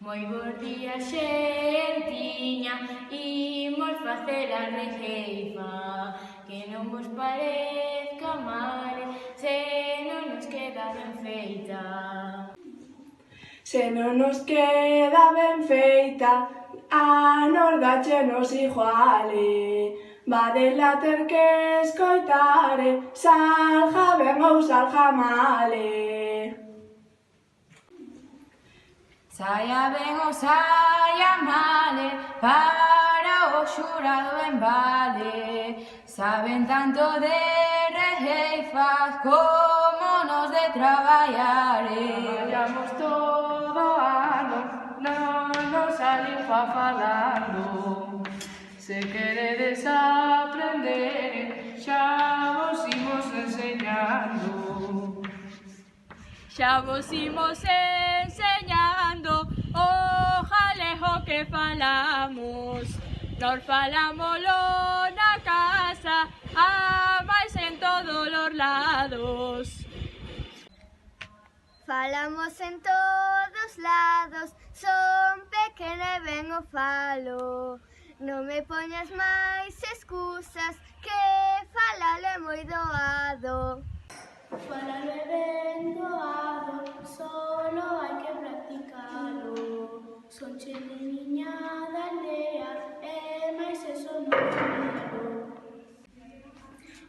Moi bons días, xentiña, imos facer a rexeifa, que non vos parezca mal, se non nos queda ben feita. Se non nos queda ben feita, a nos dachenos iguale. Vadela ter que escoitare, salga ben ou salga male. Saia ben ou saia male, para o xurado en vale. Saben tanto de rexeifas como nos de traballare. Traballamos todo ano, non nos salimos a falando. Se queredes aprender, xa vos imos enseñando. Xa vos imos enseñando o galego que falamos. Nós falámoslo na casa, mais en todos os lados. Falamos en todos lados, son pequena e ben o falo. Non me poñas máis excusas, que falalo é moi doado. Falalo é ben doado, solo hai que practicalo. Son cheliña da aldea, e máis eso non é malo.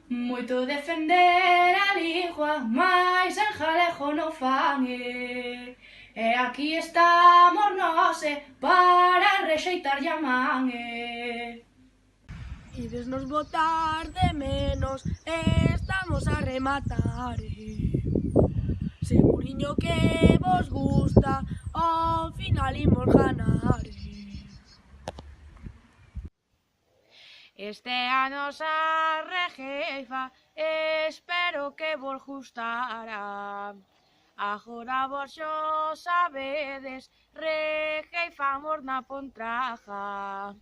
Moito defender a lingua, mais en galego non fan e aquí estamos nós para rexeitarlle a man Ides nos botar de menos, estamos a rematar Seguriño que vos gusta, ao final imos ganar Este ano a rexeifa, espero que vos gustara. Agora vos xo sabedes, rexeifamos na Pontraja.